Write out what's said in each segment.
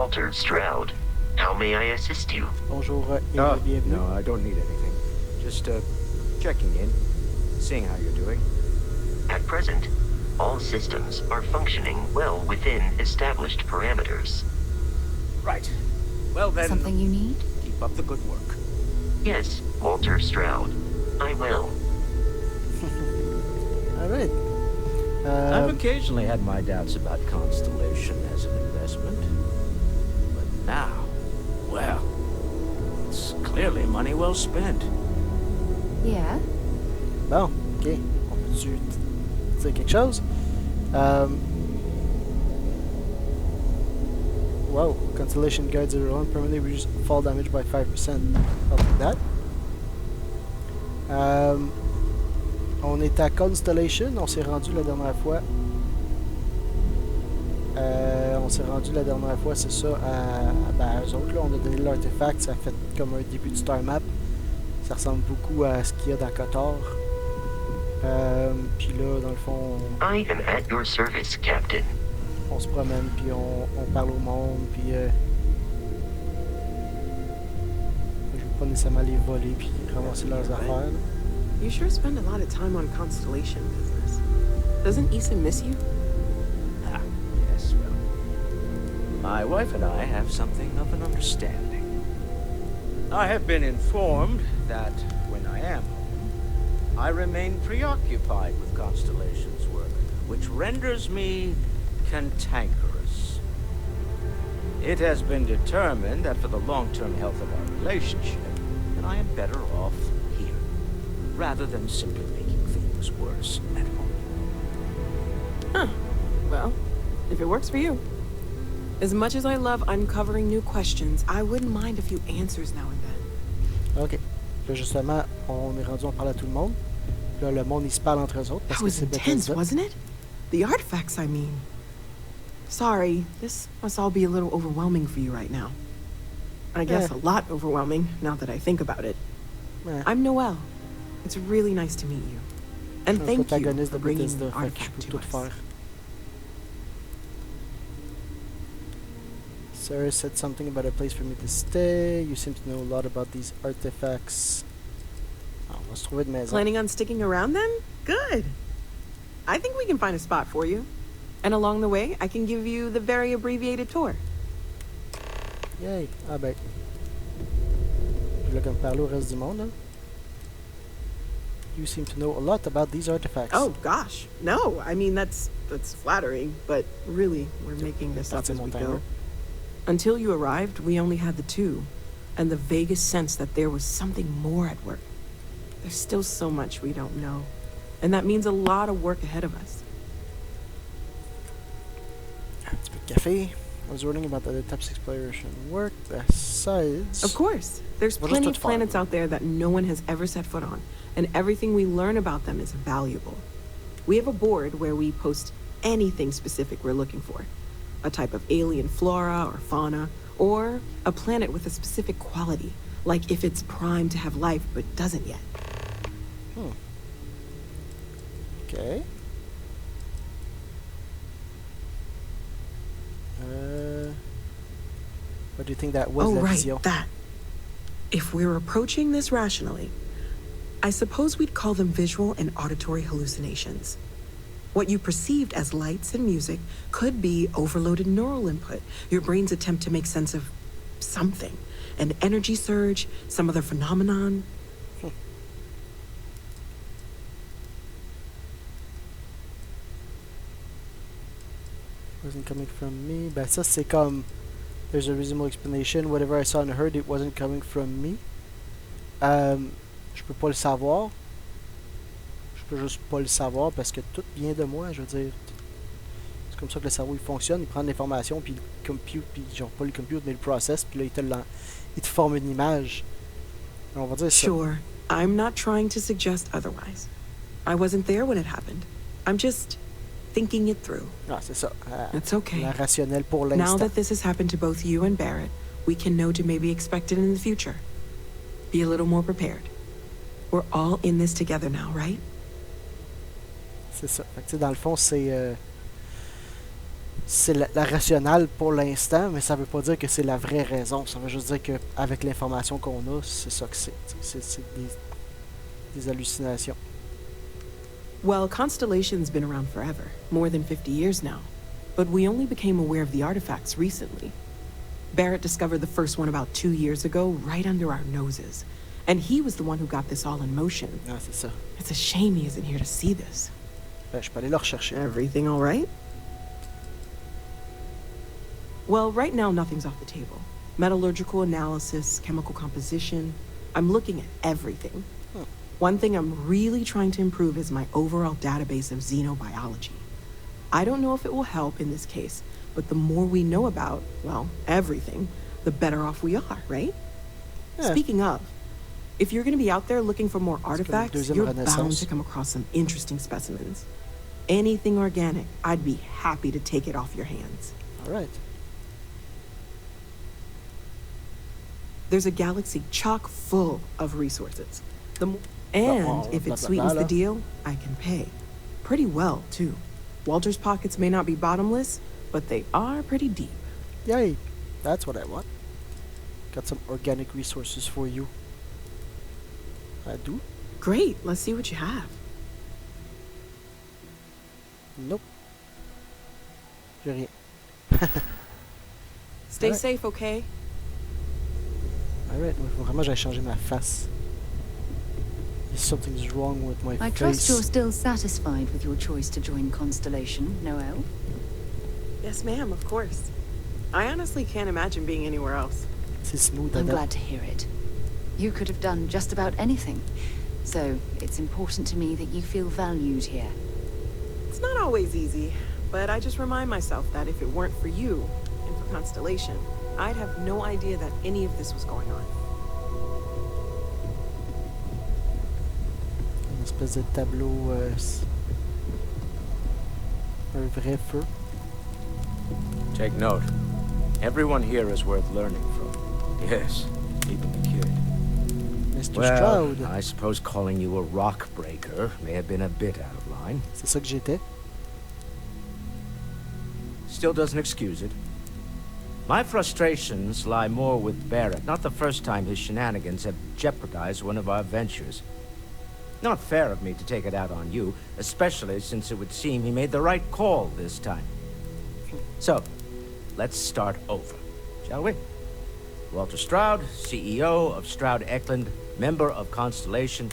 Walter Stroud. How may I assist you? Bonjour et bienvenue. No, I don't need anything. Just, checking in, seeing how you're doing. At present, all systems are functioning well within established parameters. Right. Well then, Something you need? keep up the good work. Yes, Walter Stroud. I will. All right. I've occasionally had my doubts about Constellation as an investment. But now, well, it's clearly money well spent. Yeah. Bon, ok. On peut-tu dire quelque chose? Wow, Constellation guides everyone permanently reduce fall damage by 5%. I'll take that. On est à Constellation, on s'est rendu la dernière fois. C'est ça, à eux autres. Là, on a donné l'artefact, ça a fait comme un début de Star Map. Ça ressemble beaucoup à ce qu'il y a dans Kotor. Puis là, dans le fond, I am at your service, Captain. on se promène, puis on parle au monde, puis je veux pas nécessairement les voler, puis ramasser leurs affaires. Là. You sure spend a lot of time on Constellation business. Doesn't Issa miss you? Ah, yes, well, my wife and I have something of an understanding. I have been informed that when I am home, I remain preoccupied with Constellation's work, which renders me cantankerous. It has been determined that for the long-term health of our relationship, that I am better off here, rather than simply making things worse at home. Huh. Well, if it works for you. As much as I love uncovering new questions, I wouldn't mind a few answers now and then. Ok. Là, justement, on est rendu, on parle à tout le monde. Là, le monde, il se parle entre eux autres. Parce That que was c'est intense, Bethesda. wasn't it? The artifacts, I mean. Sorry, this must all be a little overwhelming for you right now. I guess Eh. a lot overwhelming, now that I think about it. Ouais. I'm Noelle. It's really nice to meet you. And Un thank you protagoniste for de bringing Bethesda, the fait que je artifact peux to tout us. faire. Sir said something about a place for me to stay. You seem to know a lot about these artifacts. Ah, on va se trouver de maison. Planning on sticking around then? Good. I think we can find a spot for you. And along the way, I can give you the very abbreviated tour. Yay! Ah ben. Je voulais comme parler au reste du monde, hein. You seem to know a lot about these artifacts. Oh gosh, no. I mean that's flattering, but really, we're making this up That's a as we montagne. go. Until you arrived, we only had the two, and the vaguest sense that there was something more at work. There's still so much we don't know, and that means a lot of work ahead of us. Un petit peu de café. I was wondering about the other types of exploration work. Besides... Of course, there's We'll just plenty touch of planets fire. out there that no one has ever set foot on, and everything we learn about them is valuable. We have a board where we post anything specific we're looking for. A type of alien flora or fauna, or a planet with a specific quality, like if it's primed to have life but doesn't yet. Okay. What do you think that was, Oh, la right, vision? that. If we're approaching this rationally, I suppose we'd call them visual and auditory hallucinations. What you perceived as lights and music could be overloaded neural input, your brain's attempt to make sense of something. An energy surge, some other phenomenon. Wasn't coming from me. Ben ça, c'est comme... There's a reasonable explanation. Whatever I saw and heard, it wasn't coming from me. Je peux pas le savoir. Je peux juste pas le savoir parce que tout vient de moi, je veux dire. C'est comme ça que le cerveau il fonctionne. Il prend de l'information, puis il compute, puis genre pas le compute, mais le process, puis là il te forme une image. On va dire ça. Sure, I'm not trying to suggest otherwise. I wasn't there when it happened. I'm just thinking it through. Ah, c'est ça. It's okay. La rationnelle pour Now l'instant. that this has happened to both you and Barrett, we can know to maybe expect it in the future. Be a little more prepared. We're all in this together now, right? C'est ça. Fait que, tu sais, dans le fond, c'est... c'est la rationale pour l'instant, mais ça veut pas dire que c'est la vraie raison. Ça veut juste dire qu'avec l'information qu'on a, c'est ça que c'est. C'est des hallucinations. Well, Constellation's been around forever, more than 50 years now. But we only became aware of the artifacts recently. Barrett discovered the first one about 2 years ago, right under our noses. And he was the one who got this all in motion. Ah, c'est ça. It's a shame he isn't here to see this. Ben, je peux aller le rechercher. Everything all right? Well, right now nothing's off the table. Metallurgical analysis, chemical composition. I'm looking at everything. One thing I'm really trying to improve is my overall database of xenobiology. I don't know if it will help in this case, but the more we know about, well, everything, the better off we are, right? Yeah. Speaking of, if you're going to be out there looking for more artifacts, you're bound Renaissance. to come across some interesting specimens. Anything organic, I'd be happy to take it off your hands. All right. There's a galaxy chock full of resources. And if it sweetens the deal, I can pay. Pretty well, too. Walter's pockets may not be bottomless, but they are pretty deep. Yay! That's what I want. Got some organic resources for you. I do? Great, let's see what you have. Nope. J'ai rien. Stay Alright. safe, okay? Alright, faut vraiment j'aille changer ma face. Something's wrong with my I face. trust you're still satisfied with your choice to join Constellation, Noel? Yes, ma'am, of course. I honestly can't imagine being anywhere else. C'est smooth, I'm Adele. glad to hear it. You could have done just about anything. So, it's important to me that you feel valued here. It's not always easy, but I just remind myself that if it weren't for you and for Constellation, I'd have no idea that any of this was going on. Une espèce de tableau. Un vrai feu. Take note. Everyone here is worth learning from. Yes, even the kid. Mr. Well, Stroud. I suppose calling you a rock breaker may have been a bit out of line. C'est ça que j'étais. Still doesn't excuse it. My frustrations lie more with Barrett. Not the first time his shenanigans have jeopardized one of our ventures. Not fair of me to take it out on you, especially since it would seem he made the right call this time. So, let's start over, shall we? Walter Stroud, CEO of Stroud Eklund, member of Constellation,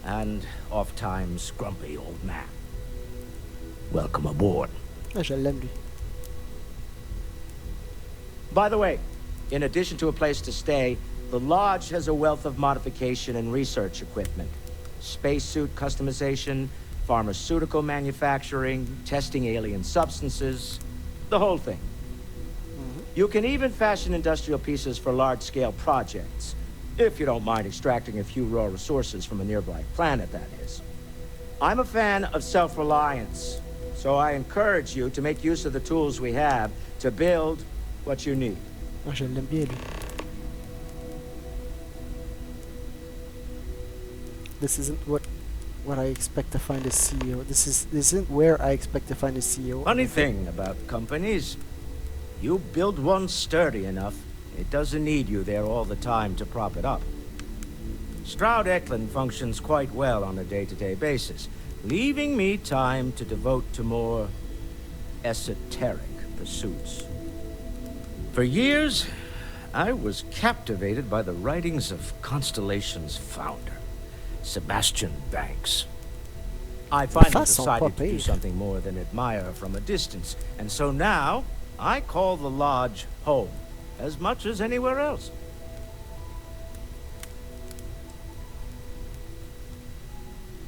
and oft-times grumpy old man. Welcome aboard. Ah, je l'aime, lui. By the way, in addition to a place to stay, the Lodge has a wealth of modification and research equipment. Spacesuit customization, pharmaceutical manufacturing, testing alien substances, the whole thing. You can even fashion industrial pieces for large-scale projects, if you don't mind extracting a few raw resources from a nearby planet, that is. I'm a fan of self-reliance, so I encourage you to make use of the tools we have to build what you need. Ah, je l'aime bien, lui. This isn't what I expect to find a CEO. This isn't where I expect to find a CEO. Funny thing about companies, you build one sturdy enough, it doesn't need you there all the time to prop it up. Stroud Eklund functions quite well on a day-to-day basis, leaving me time to devote to more esoteric pursuits. For years, I was captivated by the writings of Constellation's founder, Sebastian Banks. I finally decided to do something more than admire from a distance, and so now I call the Lodge home, as much as anywhere else.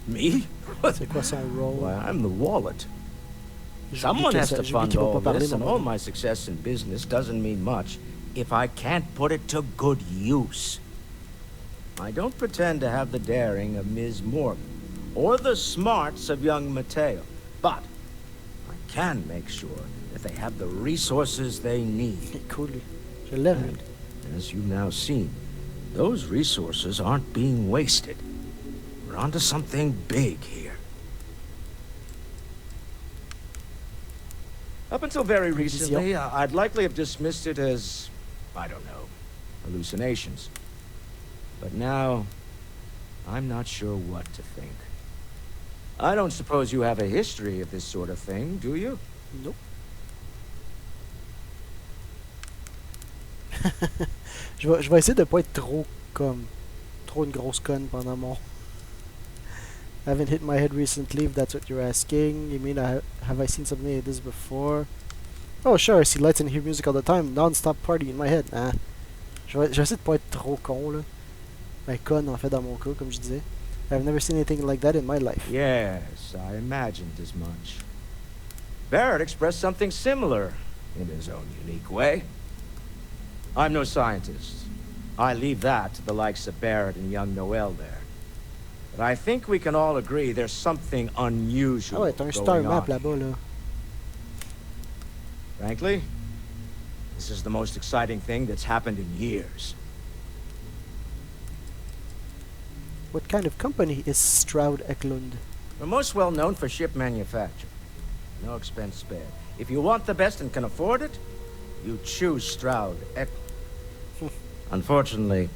Me? C'est quoi son rôle? Why, I'm the wallet. J'oublie Someone que has ça- to j'oublie fund qu'il va all pas parler, this, and mon all homme. my success in business doesn't mean much if I can't put it to good use. I don't pretend to have the daring of Ms. Morgan, or the smarts of young Mateo, but I can make sure that they have the resources they need. Il est cool, lui. Je l'aime, lui. And as you've now seen, those resources aren't being wasted. We're onto something big here. Up until very Vision. recently, I'd likely have dismissed it as, I don't know, hallucinations. But now, I'm not sure what to think. I don't suppose you have a history of this sort of thing, do you? Nope. je vais essayer de pas être trop une grosse conne pendant mon... I haven't hit my head recently, if that's what you're asking. You mean, have I seen something like this before? Oh, sure, I see lights and hear music all the time. Non-stop party in my head. Nah. Je vais essayer de pas être trop con, là. Ben, con, en fait, dans mon cas, comme je disais. I've never seen anything like that in my life. Yes, I imagined as much. Barrett expressed something similar, in his own unique way. I'm no scientist. I leave that to the likes of Barrett and young Noel there. But I think we can all agree there's something unusual Ah ouais, t'as un star going map on. là-bas, là. Frankly, this is the most exciting thing that's happened in years. What kind of company is Stroud Eklund? We're most well known for ship manufacture. No expense spared. If you want the best and can afford it, you choose Stroud Eklund. Unfortunately,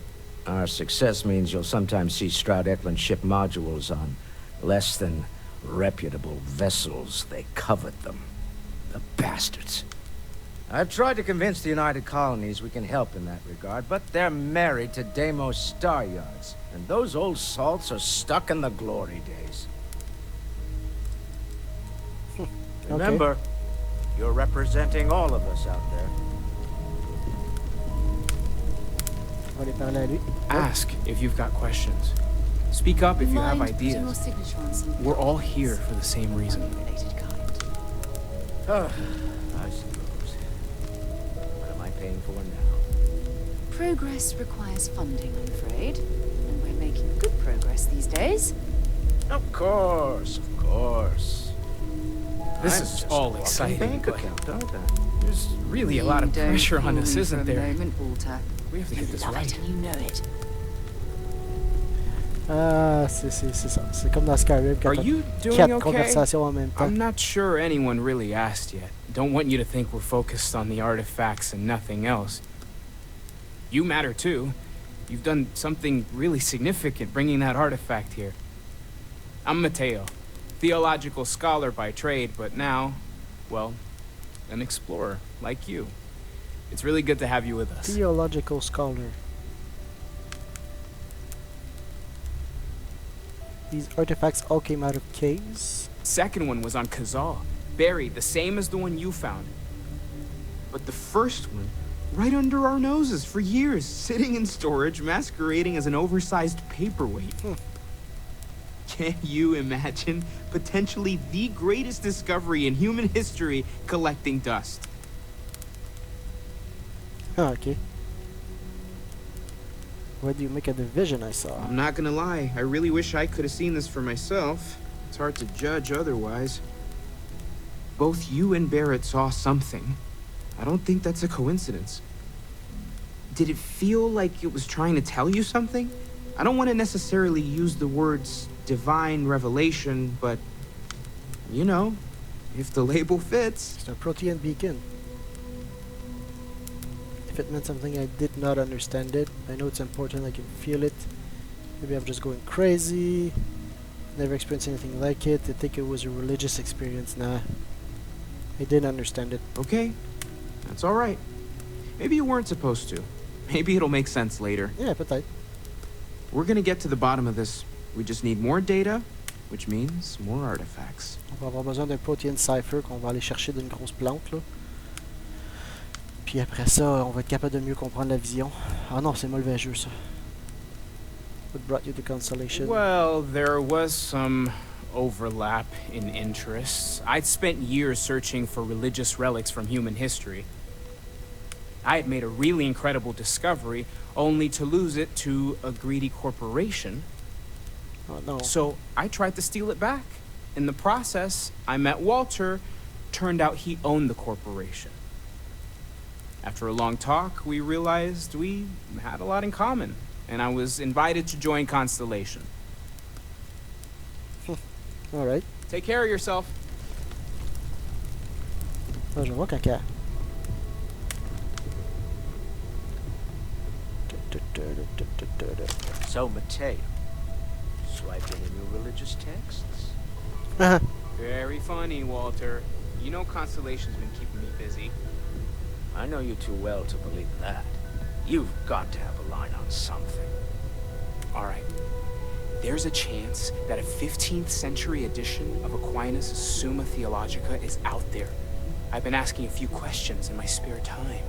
our success means you'll sometimes see Stroud Eklund ship modules on less than reputable vessels. They covet them. The bastards. I've tried to convince the United Colonies we can help in that regard, but they're married to Deimos Star Yards, and those old salts are stuck in the glory days. Remember, you're representing all of us out there. On va aller parler à lui. Ask if you've got questions. Speak up if you have Mind putting your ideas. signature on some We're all documents here for the same of reason. money-related kind. I suppose. What am I paying for now? Progress requires funding, I'm afraid. And we're making good progress these days. Of course, of course. This I'm is just all a walking exciting, bank but account, aren't I? there's really a lot of Don't pressure on fool us, me for isn't a there? moment, Walter. We have to get You this love right. it and you know it. Ah, c'est ça. C'est comme dans Skyrim, quand Are t'as you doing 4 okay? conversations en même temps. I'm not sure anyone really asked yet. Don't want you to think we're focused on the artifacts and nothing else. You matter too. You've done something really significant bringing that artifact here. I'm Mateo, theological scholar by trade, but now, well, an explorer like you. It's really good to have you with us. Theological scholar. These artifacts all came out of caves. Second one was on Kazal, buried the same as the one you found. But the first one, right under our noses for years, sitting in storage, masquerading as an oversized paperweight. Can you imagine potentially the greatest discovery in human history collecting dust? Ah, okay. What do you make of the vision I saw? I'm not gonna lie, I really wish I could have seen this for myself. It's hard to judge otherwise. Both you and Barrett saw something. I don't think that's a coincidence. Did it feel like it was trying to tell you something? I don't want to necessarily use the words divine revelation, but you know, if the label fits. C'est un protein beacon. If it meant something I did not understand it, I know it's important, I can feel it. Maybe I'm just going crazy. Never experienced anything like it. I think it was a religious experience. Nah. I didn't understand it. Okay, that's all right. Maybe you weren't supposed to. Maybe it'll make sense later. Yeah, peut-être. We're gonna get to the bottom of this. We just need more data, which means more artifacts. On va avoir besoin d'un protein cipher qu'on va aller chercher d'une grosse plante, là. Puis après ça, on va être capable de mieux comprendre la vision. Ah non, c'est mauvais jeu, ça. What brought you to Constellation? Well, there was some overlap in interests. I'd spent years searching for religious relics from human history. I had made a really incredible discovery, only to lose it to a greedy corporation. Oh no. So I tried to steal it back. In the process, I met Walter. Turned out he owned the corporation. After a long talk, we realized we had a lot in common, and I was invited to join Constellation. Alright. Take care of yourself. Ah, je vois caca. So, Mateo, swiping in your religious texts? Very funny, Walter. You know Constellation's been keeping me busy. I know you too well to believe that. You've got to have a line on something. Alright. There's a chance that a 15th century edition of Aquinas' Summa Theologica is out there. I've been asking a few questions in my spare time.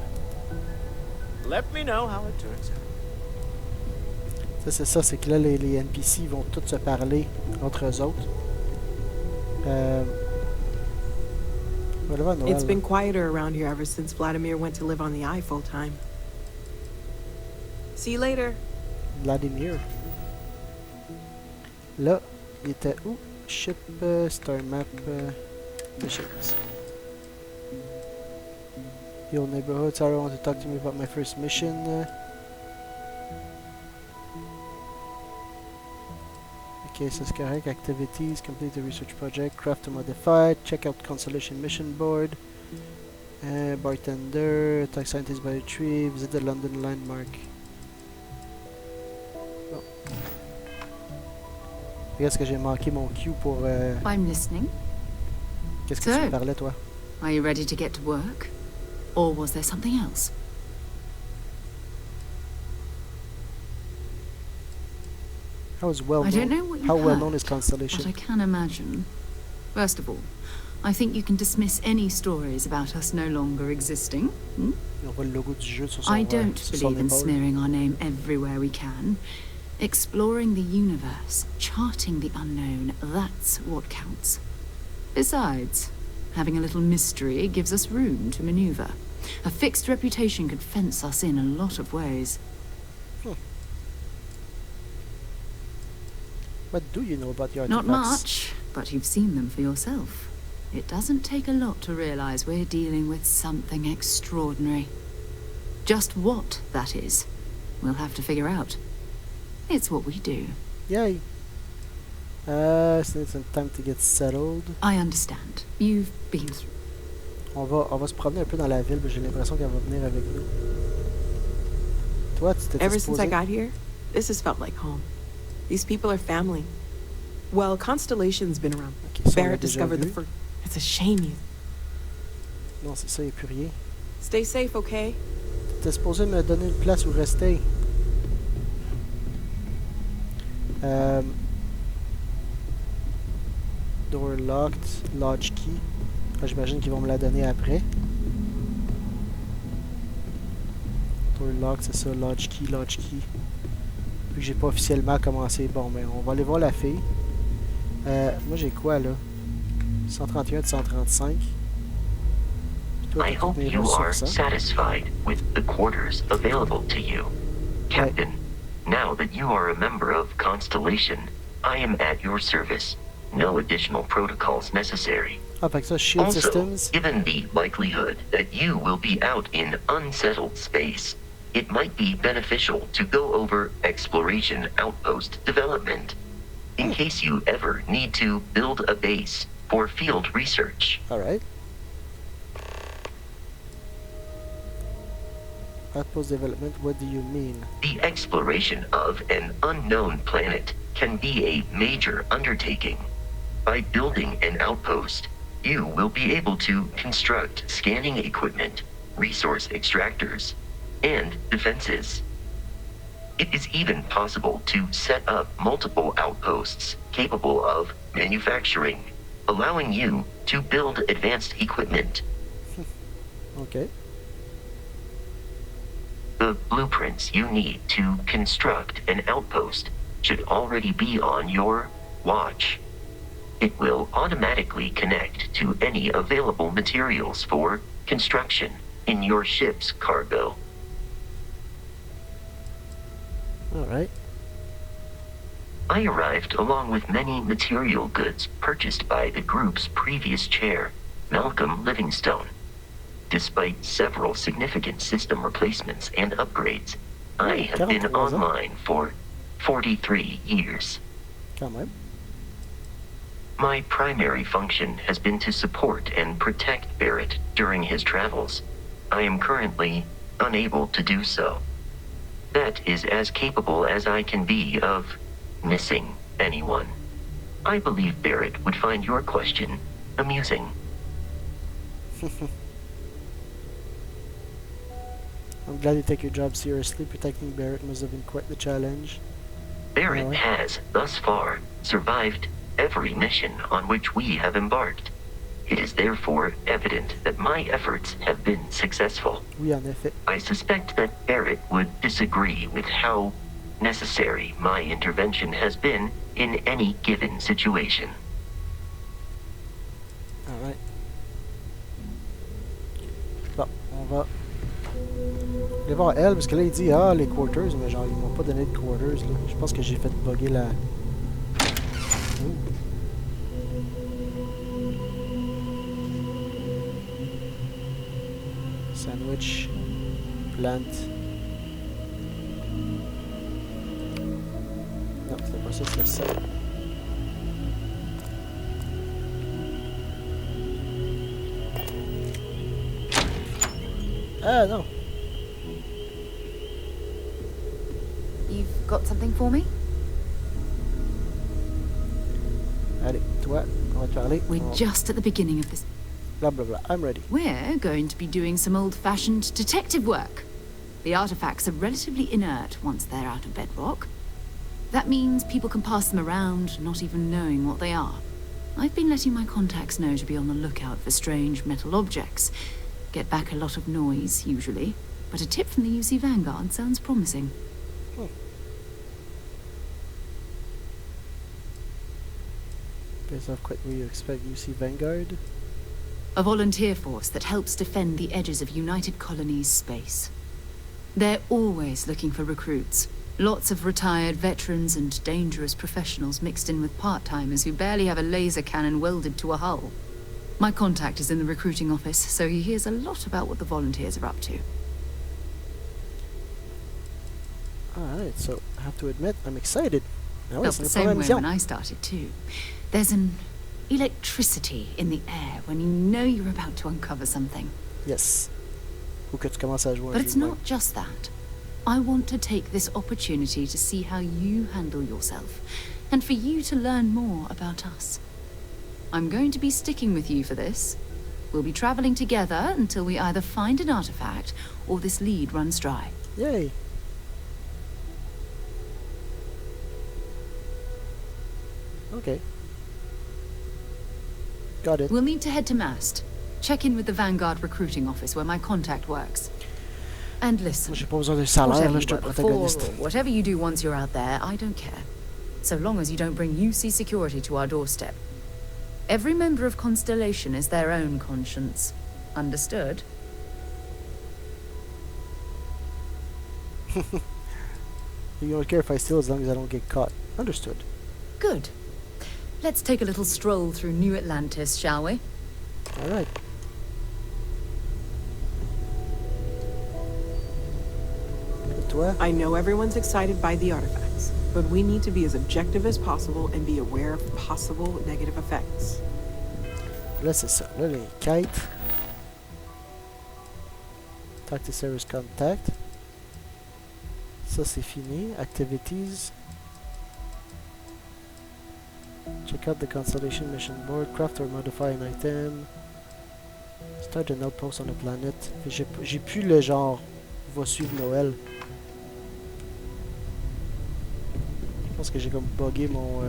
Let me know how it turns out. Ça, c'est ça, c'est que là, les NPC vont tous se parler entre eux autres. Voilà, Noël. It's been quieter around here ever since Vladimir went to live on the Eye full time. See you later. Vladimir. Là, il était où? Ship, star map, missions. Your neighborhood, Sarah want to talk to me about my first mission. Ok, ça c'est correct. Activities, complete the research project, craft to modify, check out Constellation mission board, bartender, attack scientist by a tree, visit the London landmark. Bon. Est-ce que j'ai manqué mon cue pour... I'm listening. Qu'est-ce que tu me parlais, toi? Are you ready to get to work? Or was there something else? How well I don't know what you How heard, well known is Constellation? but I can imagine. First of all, I think you can dismiss any stories about us no longer existing. Hmm? On voit le logo du jeu sur son, I don't sur son believe in épaule. smearing our name everywhere we can. Exploring the universe, charting the unknown, that's what counts. Besides, having a little mystery gives us room to maneuver. A fixed reputation could fence us in a lot of ways. What do you know about your Not artifacts? much, but you've seen them for yourself. It doesn't take a lot to realize we're dealing with something extraordinary. Just what that is, we'll have to figure out. It's what we do. Yay. Still some time to get settled. I understand. You've been through. On va se promener un peu dans la ville, mais j'ai l'impression qu'elle va venir avec nous. Toi, tu t'étais Ever since I supposé... got here, this has felt like home. These people are family. Well, Constellation's been around. Ok, ça, on l'a Barrett déjà discovered the vu. first. It's a shame you. Non, c'est ça, il n'y a plus rien. Stay safe, okay? T'étais supposé me donner une place où rester. Door locked, lodge key. Ah, j'imagine qu'ils vont me la donner après. Door locked, c'est ça, lodge key, lodge key. Vu que j'ai pas officiellement commencé. Bon, mais on va aller voir la fille. Moi, j'ai quoi, là? 131 de 135. Toi, I t'as hope toutes mes you are ressources, hein? satisfied with the quarters available to you. Captain, now that you are a member of Constellation, I am at your service. No additional protocols necessary. Ah, fait que ça, shield Also, systems. given the likelihood that you will be out in unsettled space, it might be beneficial to go over exploration outpost development, in case you ever need to build a base for field research. Alright. Outpost development, what do you mean? The exploration of an unknown planet can be a major undertaking. By building an outpost, you will be able to construct scanning equipment, resource extractors, and defenses. It is even possible to set up multiple outposts capable of manufacturing, allowing you to build advanced equipment. Okay. The blueprints you need to construct an outpost should already be on your watch. It will automatically connect to any available materials for construction in your ship's cargo. Alright. I arrived along with many material goods purchased by the group's previous chair, Malcolm Livingstone. Despite several significant system replacements and upgrades, I have been 43 ans. online for 43 years. Quand même. My primary function has been to support and protect Barrett during his travels. I am currently unable to do so. That is as capable as I can be of missing anyone. I believe Barrett would find your question amusing. I'm glad you take your job seriously. Protecting Barrett must have been quite the challenge. Barrett Alright. has, thus far, survived every mission on which we have embarked. It is therefore evident that my efforts have been successful. Oui, en effet. I suspect that Barrett would disagree with how necessary my intervention has been in any given situation. Alright. Bon, on va aller voir elle, parce que là il dit ah les quarters, mais genre ils m'ont pas donné de quarters là. Je pense que j'ai fait bugger la. Ouh. Sandwich. Plant. Non, c'était pas ça, c'était ça. Ah non. You've got something for me? Allez, toi, on va te parler. We're On- just at the beginning of this. Blah blah blah. I'm ready. We're going to be doing some old-fashioned detective work. The artifacts are relatively inert once they're out of bedrock. That means people can pass them around, not even knowing what they are. I've been letting my contacts know to be on the lookout for strange metal objects. Get back a lot of noise, usually. But a tip from the UC Vanguard sounds promising. Based off quite what you expect, UC Vanguard. A volunteer force that helps defend the edges of United Colonies space. They're always looking for recruits. Lots of retired veterans and dangerous professionals mixed in with part-timers who barely have a laser cannon welded to a hull. My contact is in the recruiting office, so he hears a lot about what the volunteers are up to. Alright, so I have to admit, I'm excited. Ah ouais, Felt c'est the une same première way mission. when I started too. There's an electricity in the air when you know you're about to uncover something. Yes. Ou que tu commences à jouer un But jeu it's de même. not just that. I want to take this opportunity to see how you handle yourself, and for you to learn more about us. I'm going to be sticking with you for this. We'll be traveling together until we either find an artifact or this lead runs dry. Yay! Okay. Got it. We'll need to head to Mast. Check in with the Vanguard recruiting office where my contact works. And listen, Moi, j'ai pas besoin de salaire, whatever là, you je suis un work before, or protagoniste. whatever you do once you're out there, I don't care. So long as you don't bring UC security to our doorstep. Every member of Constellation is their own conscience. Understood? You don't care if I steal as long as I don't get caught. Understood. Good. Let's take a little stroll through New Atlantis, shall we? Alright. Et toi? I know everyone's excited by the artifacts, but we need to be as objective as possible and be aware of possible negative effects. Là, c'est ça. Là, les quêtes. Talk to service contact. Ça, c'est fini. Activities. Check out the Constellation mission board. Craft or modify an item. Start an outpost on the planet. J'ai plus le genre va suivre Noël. Je pense que j'ai comme buggé mon...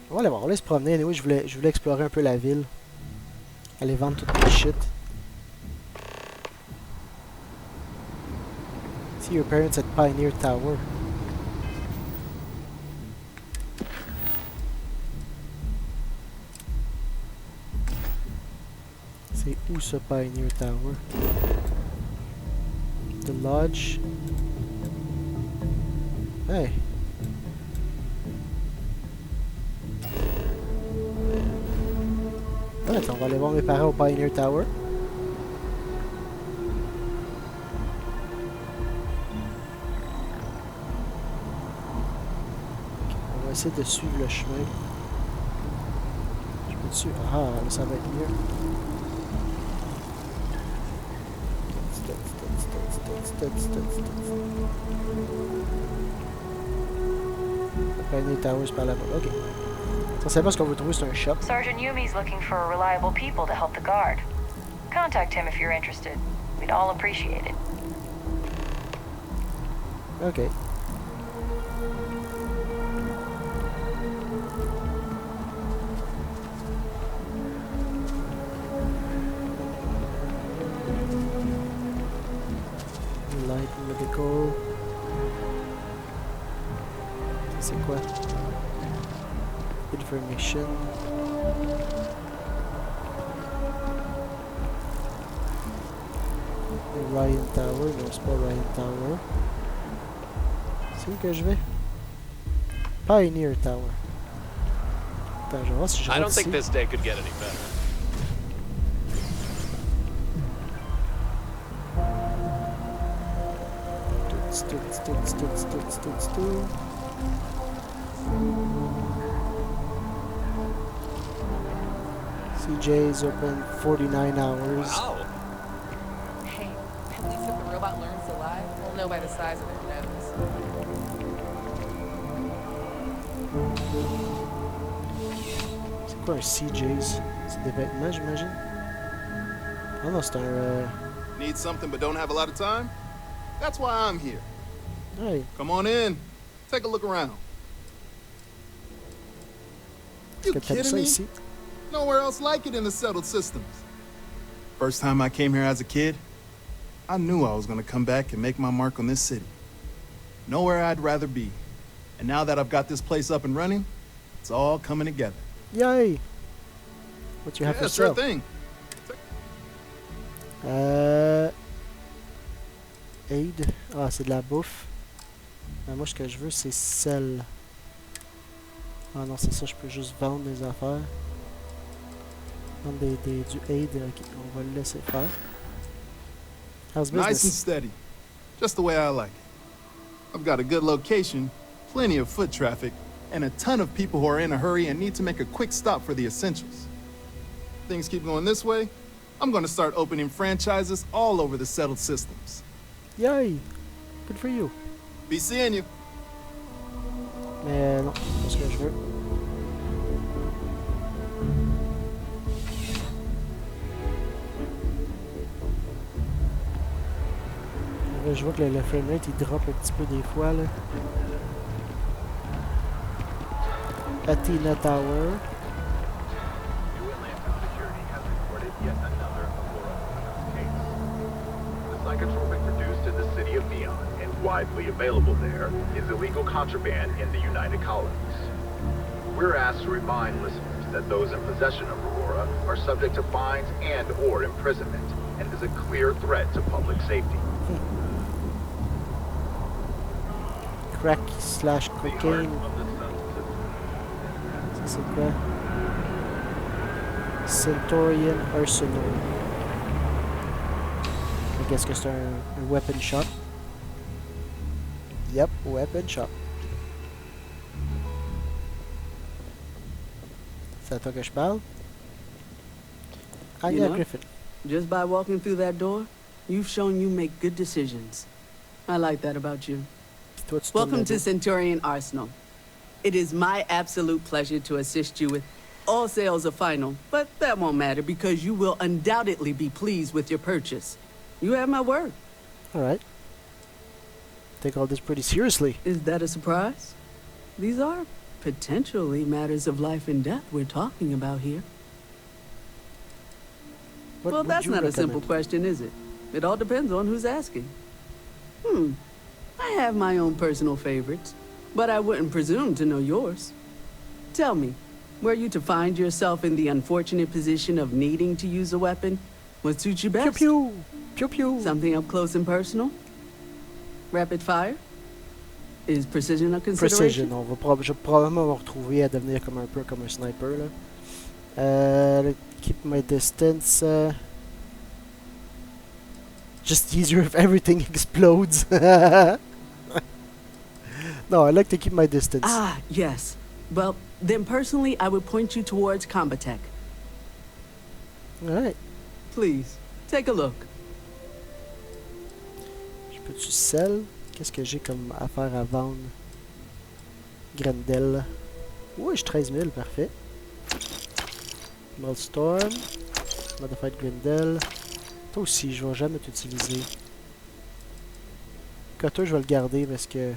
On va aller voir, on va aller se promener. Anyway, je voulais explorer un peu la ville. Aller vendre toutes mes shit. See your parents at Pioneer Tower. C'est où ce Pioneer Tower? The Lodge. Hey. Attends, on va aller voir mes parents au Pioneer Tower. essayer de suivre le chemin. Je peux-tu... Ah, là, ça va être mieux. Pioneer Towers par là-bas. Ok. Essentiellement, ce qu'on veut trouver, c'est un shop. Sergeant Yumi's looking for reliable people to help the guard. Contact him if you're interested. We'd all appreciate it. Ok. Light medical. Ça, c'est quoi? Information. Ryan Tower. Non, c'est pas Ryan Tower. C'est où que je vais? Pioneer Tower. Attends, je vais voir si je I don't rentre think ici. this day could get any better. CJ's open 49 hours. Wow. Hey, at least if the robot learns to lie, we'll know by the size of their nose. C'est quoi un CJ's? C'est des vêtements, j'imagine? Ah non, c'est un... Need something but don't have a lot of time? That's why I'm here. Ouais, Come on in. Take a look around. You est-ce que t'aimes kidding ça me? ici? Nowhere else like it in the settled systems. First time I came here as a kid, I knew I was gonna come back and make my mark on this city. Nowhere I'd rather be. And now that I've got this place up and running, it's all coming together. Yay! What you have Yeah, for sure sale? thing. Aid. Ah, c'est de la bouffe. Moi, ce que je veux, c'est sel. Ah non, c'est ça, je peux juste vendre des affaires. Vendre du aid. Ok, on va le laisser faire. How's Nice and business? steady. Just the way I like it. I've got a good location, plenty of foot traffic, and a ton of people who are in a hurry and need to make a quick stop for the essentials. Things keep going this way, I'm gonna start opening franchises all over the settled systems. Yay! Good for you. Be seeing you. Mais non, c'est pas ce que je veux. Là, je vois que le framerate il drop un petit peu des fois là. Athena Tower. New Atlantis Security has reported yet another Aurora case. The psychotropic produced in the city of Neon and widely available there is illegal contraband in the United Colonies. We're asked to remind listeners that those in possession of Aurora are subject to fines and/or imprisonment and is a clear threat to public safety. Crack slash The heart cocaine. of the settled system. Ça c'est quoi? Centaurian Arsenal. Qu'est-ce que c'est un weapon shop? Yep, weapon shop. C'est à toi que je parle? You Anya know, Griffin. just by walking through that door, you've shown you make good decisions. I like that about you. Puis toi, tu tournes Welcome le to dos. Centurion Arsenal. It is my absolute pleasure to assist you with all sales are final, but that won't matter because you will undoubtedly be pleased with your purchase. You have my word. Alright. Take all this pretty seriously. Is that a surprise? These are potentially matters of life and death we're talking about here. What Well, would that's you not a simple recommend? question, is it? It all depends on who's asking. I have my own personal favorites, but I wouldn't presume to know yours. Tell me, were you to find yourself in the unfortunate position of needing to use a weapon, what suits you Pew best? pew! Pew pew! Something up close and personal? Rapid fire? Is precision a consideration? Precision. Je vais probablement me retrouver à devenir comme un peu comme un sniper là. Keep my distance. Just easier if everything explodes. No, I like to keep my distance. Ah, yes. Well, then personally, I would point you towards Combatech. Alright. Please, take a look. Je peux-tu sell? Qu'est-ce que j'ai comme affaire à vendre? Grendel. Oui, j'ai 13 000, parfait. Storm. Modified Grendel. Toi aussi, je vais jamais t'utiliser. Cutter, je vais le garder parce que...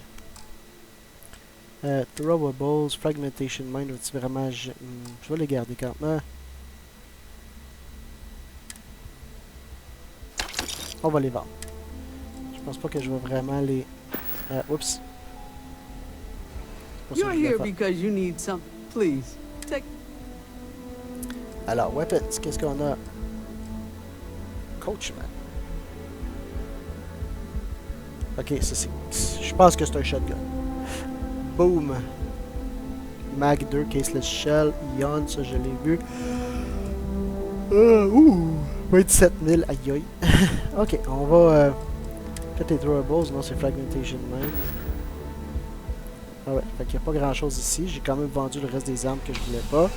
Throwables, Fragmentation Mine, va-tu vraiment... je vais les garder quand même. On va les vendre. Je pense pas que je vais vraiment les... oups. You're here because you need some. Please, take... Alors, weapons, qu'est-ce qu'on a? Coachman. Ok, ça c'est... Je pense que c'est un shotgun. Boom. Mag 2, Caseless Shell, Ion, ça je l'ai vu. Ouh! 27 000, aïe aïe. Ok, on va... peut-être les throwables, non c'est Fragmentation Mine. Ah ouais, fait qu'il n'y a pas grand chose ici. J'ai quand même vendu le reste des armes que je voulais pas.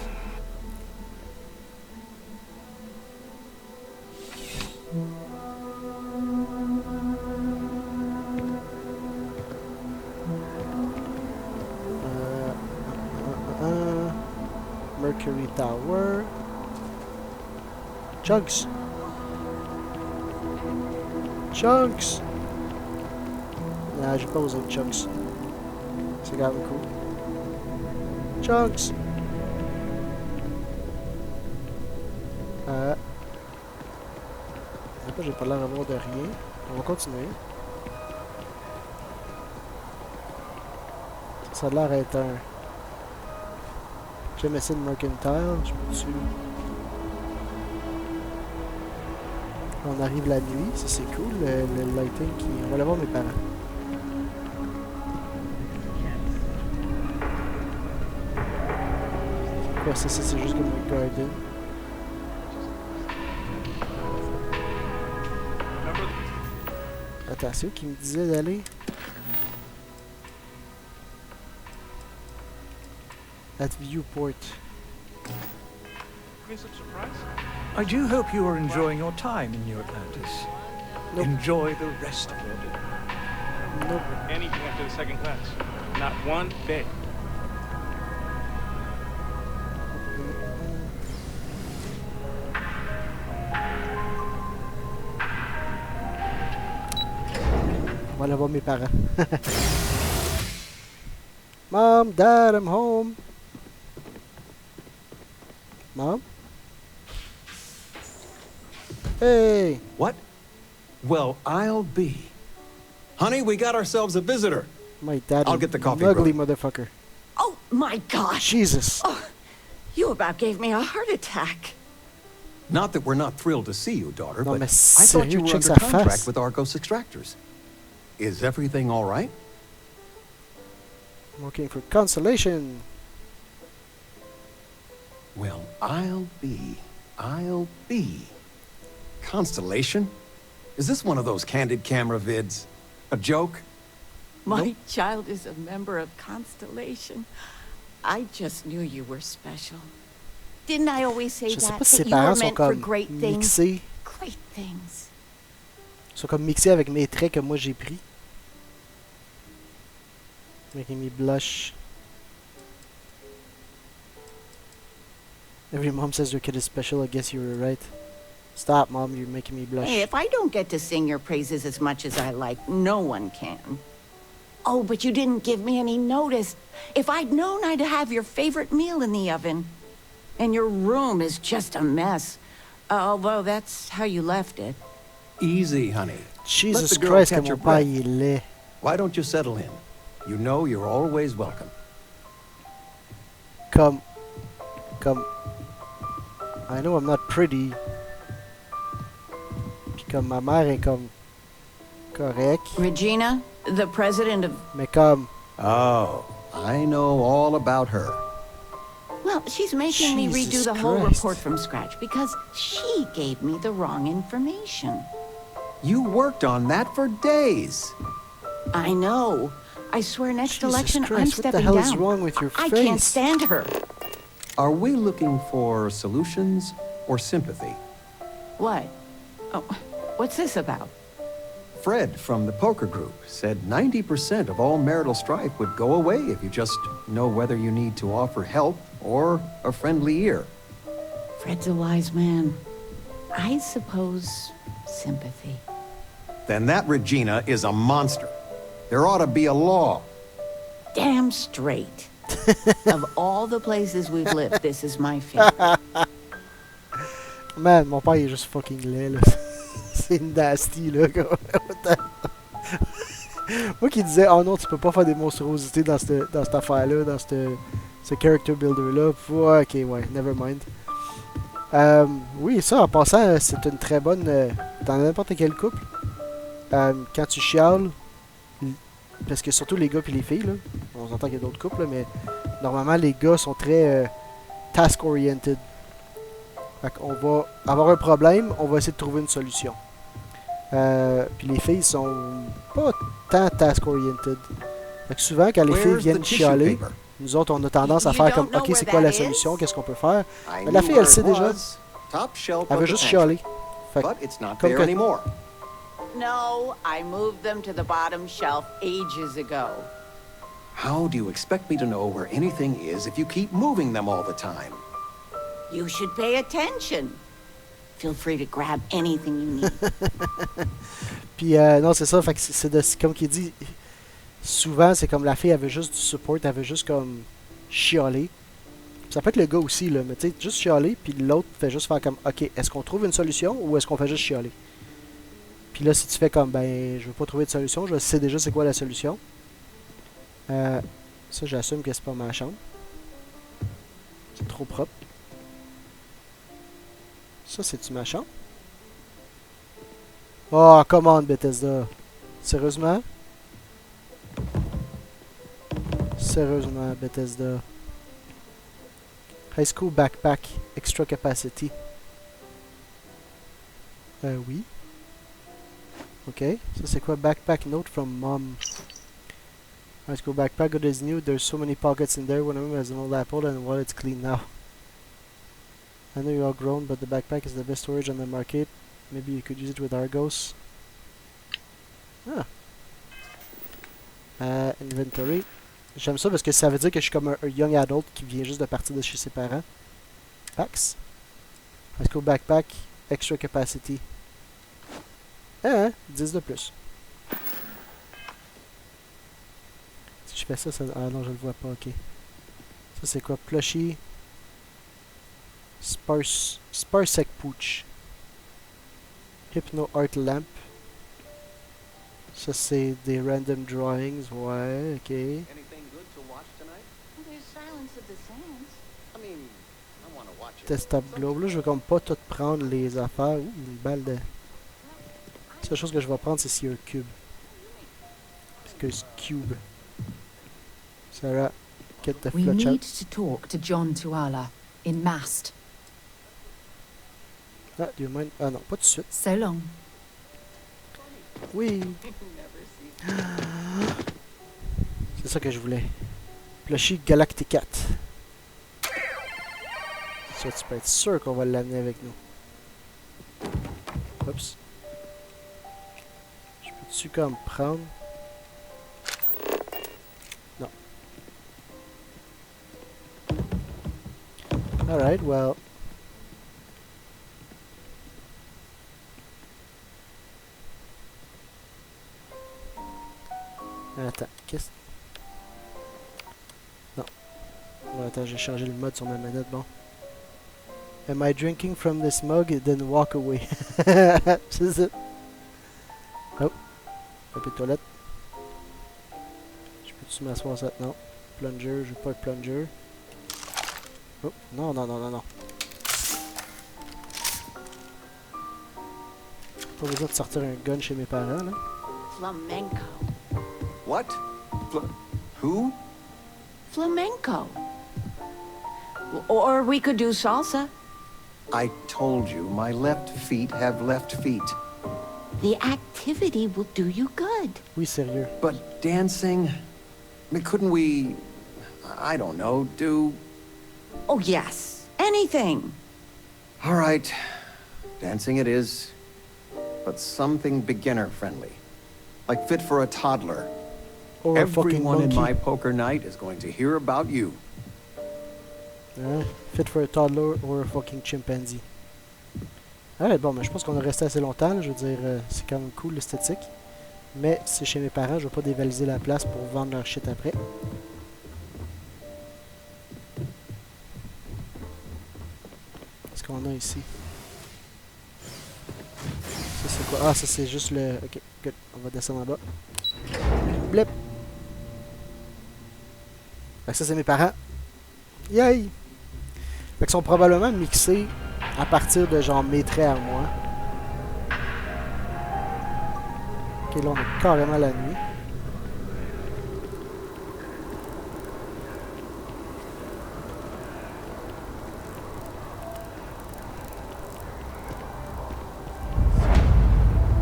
Mercury Tower. Chunks. Chunks. Nah, j'ai pas besoin de chunks. C'est quand même cool. Chunks. J'ai pas l'air d'avoir de rien. On va continuer. Ça a l'air d'être un... Jamison Mercantile. Je peux-tu... On arrive la nuit. Ça c'est cool. Le lighting qui... On va aller voir mes parents. Ouais, ça c'est juste comme un garden. Attends, c'est où qui me disait d'aller? At Viewport. I do hope you are enjoying your time in New Atlantis. Nope. Enjoy the rest of your day. Nope. Anything after the second class. Not one bit. On va aller voir mes parents. Mom, Dad, I'm home. Mom? Hey! What? Well, I'll be. Honey, we got ourselves a visitor. My dad, I'll get the coffee ugly brought. motherfucker. Oh, my gosh. Jesus. Oh, you about gave me a heart attack. Not that we're not thrilled to see you, daughter, Non, but I mais thought you sérieux, were check under sa contract face. with Argos Extractors. Is everything all right? I'm looking for consolation. Well, I'll be. Constellation? Is this one of those candid camera vids? A joke? My child is a member of Constellation. I just knew you were special. Didn't I always say Je sais that? pas si ses That you were parents sont meant for comme great things? mixés. Great things. Ils sont comme mixés avec mes traits que moi j'ai pris. Making me blush. Every mom says their kid is special. I guess you were right. Stop, Mom. You're making me blush. Hey, if I don't get to sing your praises as much as I like, no one can. Oh, but you didn't give me any notice. If I'd known, I'd have your favorite meal in the oven. And your room is just a mess. Although that's how you left it. Easy, honey. Jesus Let the girl Christ, catch que her mon père breath. il est laid. Why don't you settle in? You know you're always welcome. Come. I know I'm not pretty. Puis comme ma mère est comme correct. Regina, the president of... Mais comme... Oh, I know all about her. Well, she's making me redo Jesus the whole Christ. report from scratch because she gave me the wrong information. You worked on that for days. I know. I swear next Jesus election Christ, I'm what the stepping hell down. is wrong with your I can't face? stand her. Are we looking for solutions or sympathy? What? Oh, what's this about? Fred from the poker group said 90% of all marital strife would go away if you just know whether you need to offer help or a friendly ear. Fred's a wise man. I suppose sympathy. Then that Regina is a monster. There ought to be a law. Damn straight. Of all the places we've lived, this is my favorite. Man, mon père il est juste fucking laid là. C'est une nasty là. Moi qui disais, oh non, tu peux pas faire des monstruosités dans cette affaire-là, dans ce character builder-là. Ok, ouais, never mind. Oui, ça, en passant, c'est une très bonne... dans n'importe quel couple, quand tu chiales, parce que surtout les gars et les filles, là, on s'entend qu'il y a d'autres couples, là, mais normalement, les gars sont très task-oriented. Fait qu'on va avoir un problème, on va essayer de trouver une solution. Puis les filles sont pas tant task-oriented. Fait que souvent, quand les filles viennent chialer, nous autres, on a tendance à faire comme, ok, c'est quoi la solution, qu'est-ce qu'on peut faire? Mais la fille, elle sait déjà. Elle veut juste chialer. Fait que, comme que, No, I moved them to the bottom shelf ages ago. How do you expect me to know where anything is if you keep moving them all the time? You should pay attention. Feel free to grab anything you need. Puis non, c'est ça, fait que c'est comme qu'il dit, souvent c'est comme la fille, elle veut juste du support, elle veut juste comme chialer. Ça peut être le gars aussi, là, mais tu sais, juste chialer, puis l'autre fait juste faire comme, ok, est-ce qu'on trouve une solution ou est-ce qu'on fait juste chialer? Puis là, si tu fais comme, ben, je veux pas trouver de solution, je sais déjà c'est quoi la solution. Ça, j'assume que c'est pas ma chambre. C'est trop propre. Ça, c'est-tu ma chambre? Oh, come on, Bethesda. Sérieusement? Sérieusement, Bethesda. High school backpack, extra capacity. Oui. Ok, ça c'est quoi? Backpack note from mom. High school backpack, good as new. There's so many pockets in there. One of them has an old apple and well, it's clean now. I know you're all grown, but the backpack is the best storage on the market. Maybe you could use it with Argos. Ah. Inventory. J'aime ça parce que ça veut dire que je suis comme un young adult qui vient juste de partir de chez ses parents. Packs. High school backpack, extra capacity. 10 de plus. Si je fais ça, ça... Ah non, je le vois pas, ok. Ça c'est quoi? Plushie. Sparsec Pooch. Hypno Art Lamp. Ça c'est des random drawings, ouais, ok. There's silence of the sands. I mean, I want to watch it. Testable globe. Là, je veux comme pas tout prendre les affaires. Ouh, une balle de... La seule chose que je vais prendre, c'est s'il y a un cube. Parce que c'est cube. Sarah, get the We flutch need out. to talk to John Tuala in Mast. Ah, do you mind? Ah non, pas tout de suite. So long. Oui. C'est ça que je voulais. Plushie Galacticat. Ça, tu peux être sûr qu'on va l'amener avec nous. Oups. Je peux-tu comme prendre? Non. Alright, well. Attends, qu'est-ce... Non. Bon, attends, j'ai changé le mode sur ma manette, bon. Am I drinking from this mug? Then walk away. C'est ça. Oh. Papier de toilette. Je peux-tu m'asseoir ça? Non. Plunger, je veux pas le plunger. Oh, non, non, non, non, non. Pas besoin de sortir un gun chez mes parents, là. Flamenco. What? Who? Flamenco. Or we could do salsa. I told you, my left feet have left feet. The activity will do you good. Oui, sérieux. But dancing? Couldn't we, I don't know, do... Oh, yes. Anything. All right. Dancing it is. But something beginner-friendly. Like fit for a toddler. Or a fucking Everyone in monkey. my poker night is going to hear about you. Fit for a toddler or a fucking chimpanzee. Ouais, bon, mais je pense qu'on a resté assez longtemps. Là. Je veux dire, c'est quand même cool l'esthétique. Mais c'est chez mes parents, je vais pas dévaliser la place pour vendre leur shit après. Qu'est-ce qu'on a ici? Ça c'est quoi? Ah, ça c'est juste le... Ok, good. On va descendre en bas. Blip! Fait que ça c'est mes parents. Yay! Fait qu'ils sont probablement mixés à partir de genre mes traits à moi. Ok, là on est carrément la nuit.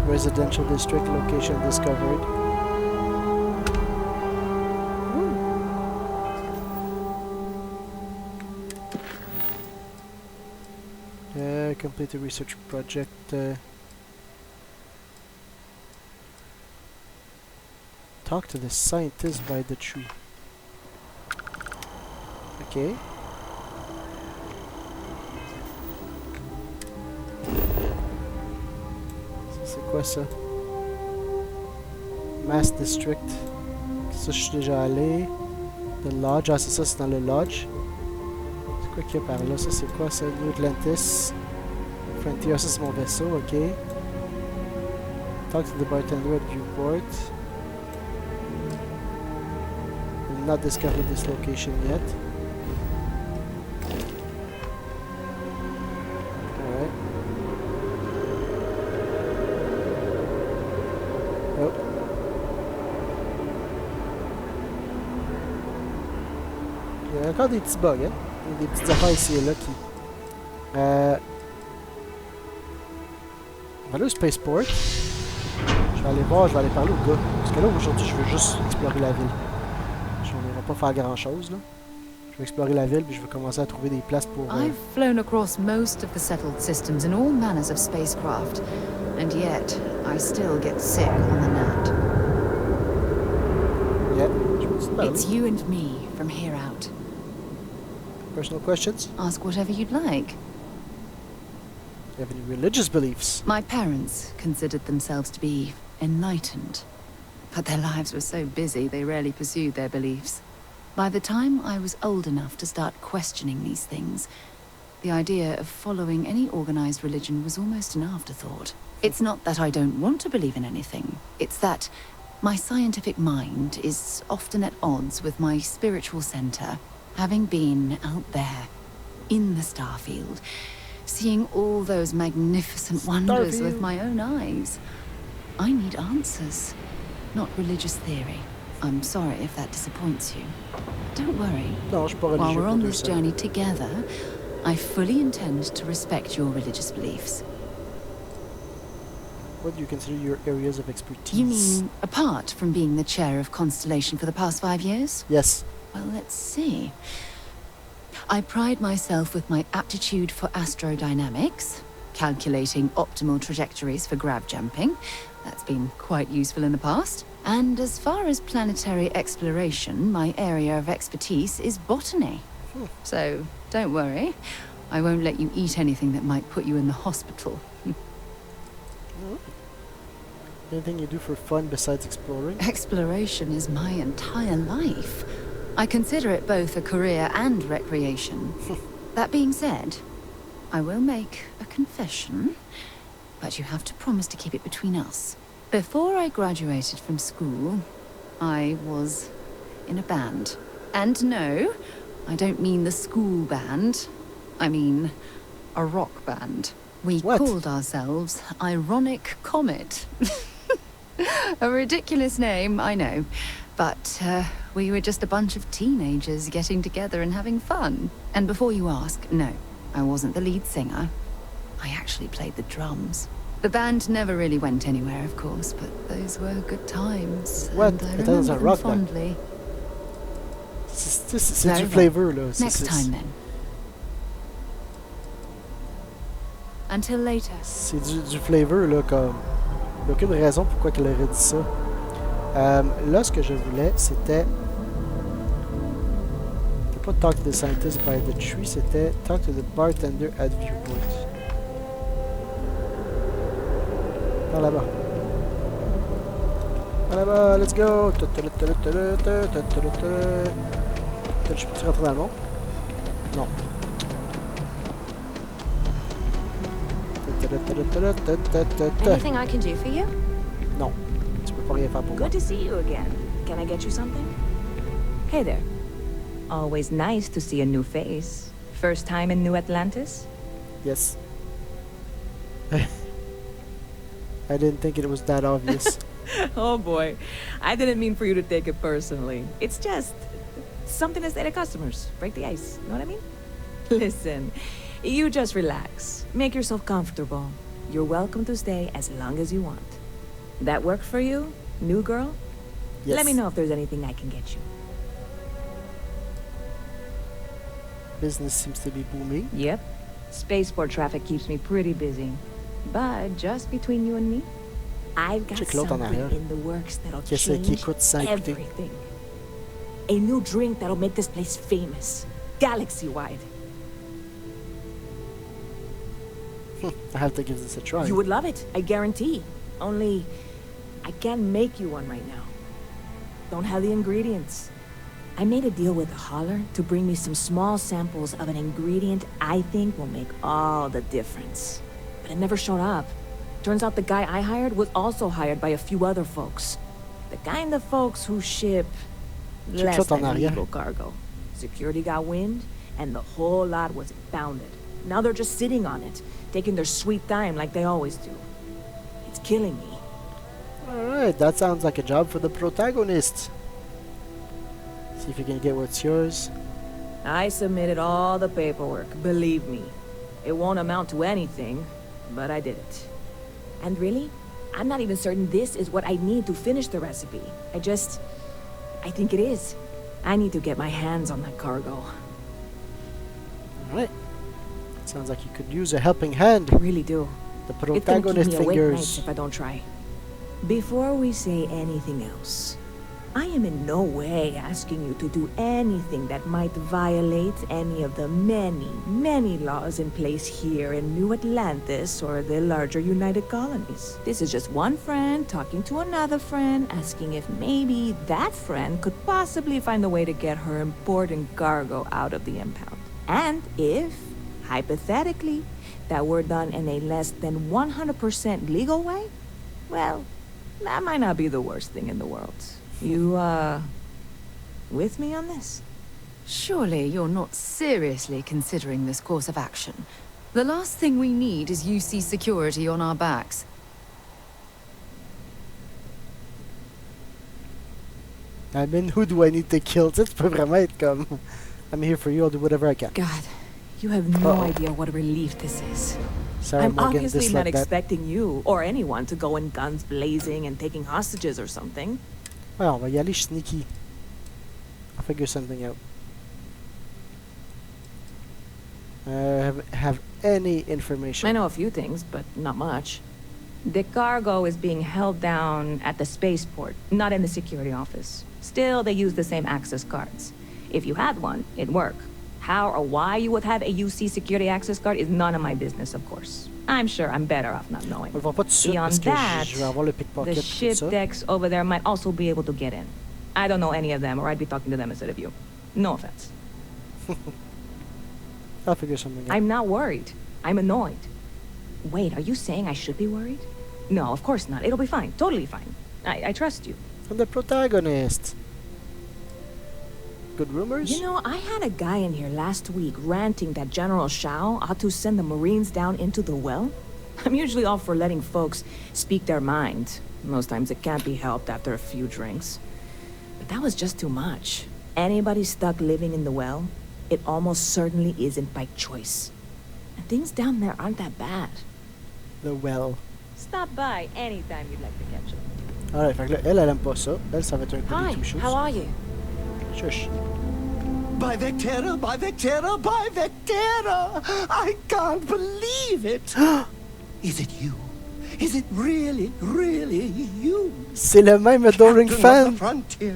Residential district location discovered. Complete a research project. Talk to the scientist by the tree. Okay. C'est quoi ça? Mass District. Ça, je suis déjà allé. The Lodge. Ah, c'est ça, c'est dans le Lodge. C'est quoi qu'il y a par là? Ça, c'est quoi ça? New Atlantis. Frontier. Ça, c'est mon vaisseau, ok. Talk to the bartender at Viewport. We've not discovered this location yet. Alright. Oh. Il y a encore des petits bugs, hein? Il y a des petites affaires ici et là qui... On va aller au Spaceport. Je vais aller voir, je vais aller parler au gars. Parce que là, aujourd'hui, je veux juste explorer la ville. Je ne vais pas faire grand-chose, là. Je vais explorer la ville, puis je vais commencer à trouver des places pour... I've flown across most of the settled systems in all manners of spacecraft, and yet I still get sick on the nat. Yeah, it's you and me from here out. Personal questions? Ask whatever you'd like. Do you have any religious beliefs? My parents considered themselves to be enlightened, but their lives were so busy they rarely pursued their beliefs. By the time I was old enough to start questioning these things, the idea of following any organized religion was almost an afterthought. It's not that I don't want to believe in anything, it's that my scientific mind is often at odds with my spiritual center, having been out there, in the Starfield, seeing all those magnificent wonders with my own eyes. I need answers, not religious theory. I'm sorry if that disappoints you. Don't worry. While we're on this journey together, I fully intend to respect your religious beliefs. What do you consider your areas of expertise? You mean apart from being the chair of Constellation for the past 5 years? Yes. Well, let's see. I pride myself with my aptitude for astrodynamics, calculating optimal trajectories for grav jumping. That's been quite useful in the past. And as far as planetary exploration, my area of expertise is botany. So, don't worry. I won't let you eat anything that might put you in the hospital. Anything you do for fun besides exploring? Exploration is my entire life. I consider it both a career and recreation. That being said, I will make a confession, but you have to promise to keep it between us. Before I graduated from school, I was in a band. And no, I don't mean the school band. I mean a rock band. We called ourselves Ironic Comet. A ridiculous name, I know. But we were just a bunch of teenagers getting together and having fun. And before you ask, no, I wasn't the lead singer. I actually played the drums. The band never really went anywhere, of course, but those were good times. What? And I It was a remember them rock fondly. C'est Very du well. flavor, là. Next time, then. Until later. C'est du flavor, là, comme... Il n'y a aucune raison pourquoi qu'elle aurait dit ça. Là, ce que je voulais, c'était... C'était pas talk to the scientist by the tree, c'était talk to the bartender at viewport. Par là-bas. Par là-bas, let's go! Je peux-tu rentrer dans le monde? Non. Anything I can do for you? Non. Tu peux pas rien faire pour moi. Good to see you again. Can I get you something? Hey there. Always nice to see a new face. First time in New Atlantis? Yes. I didn't think it was that obvious. Oh boy. I didn't mean for you to take it personally. It's just something to say to customers. Break the ice. You know what I mean? Listen, you just relax. Make yourself comfortable. You're welcome to stay as long as you want. That work for you, new girl? Yes. Let me know if there's anything I can get you. Business seems to be booming. Yep. Spaceport traffic keeps me pretty busy. But just between you and me, I've got Check l'autre en something arrière. in the works that'll Qui change coûte 5 écouter. everything. A new drink that'll make this place famous, galaxy-wide. I have to give this a try. You would love it, I guarantee. Only, I can't make you one right now. Don't have the ingredients. I made a deal with the hauler to bring me some small samples of an ingredient I think will make all the difference. But it never showed up. Turns out the guy I hired was also hired by a few other folks. The kind of folks who ship less than legal cargo. Security got wind, and the whole lot was impounded. Now they're just sitting on it, taking their sweet time like they always do. It's killing me. Alright, that sounds like a job for the protagonist. See if you can get what's yours. I submitted all the paperwork, believe me. It won't amount to anything, but I did it. And really, I'm not even certain this is what I need to finish the recipe. I think it is. I need to get my hands on that cargo. Alright. Sounds like you could use a helping hand. I really do. The It's gonna keep protagonist me awake nights fingers. if I don't try. Before we say anything else, I am in no way asking you to do anything that might violate any of the many, many laws in place here in New Atlantis or the larger United Colonies. This is just one friend talking to another friend, asking if maybe that friend could possibly find a way to get her important cargo out of the impound. And if, hypothetically, that were done in a less than 100% legal way, well, that might not be the worst thing in the world. You, with me on this? Surely you're not seriously considering this course of action. The last thing we need is UC security on our backs. I mean, who do I need to kill? Tu peux vraiment être comme... I'm here for you, I'll do whatever I can. God, you have no idea what a relief this is. Sarah I'm Morgan obviously not disliked that. expecting you or anyone to go in guns blazing and taking hostages or something. Ouais, on va y aller sneaky. I'll figure something out. Have any information? I know a few things, but not much. The cargo is being held down at the spaceport, not in the security office. Still, they use the same access cards. If you had one, it'd work. How or why you would have a UC security access card is none of my business, of course. I'm sure I'm better off not knowing. On le voit pas tout de suite Beyond parce que that, je vais avoir le pickpocket the tout ship ça. decks over there might also be able to get in. I don't know any of them, or I'd be talking to them instead of you. No offense. I'll figure something out. I'm not worried. I'm annoyed. Wait, are you saying I should be worried? No, of course not. It'll be fine. Totally fine. I trust you. I'm the protagonist. Good rumors? You know, I had a guy in here last week ranting that General Shao ought to send the Marines down into the well. I'm usually all for letting folks speak their mind. Most times it can't be helped after a few drinks. But that was just too much. Anybody stuck living in the well, it almost certainly isn't by choice. And things down there aren't that bad. The well. Stop by anytime you'd like to catch up. Alright, fait que là, elle aime pas ça. Elle, ça va être un peu Hi, des two shoes. how are you? Shush. By Vectera, by Vectera, by Vectera! I can't believe it! Is it you? Is it really, really you? C'est le même Adoring Captain Fan. of the frontier,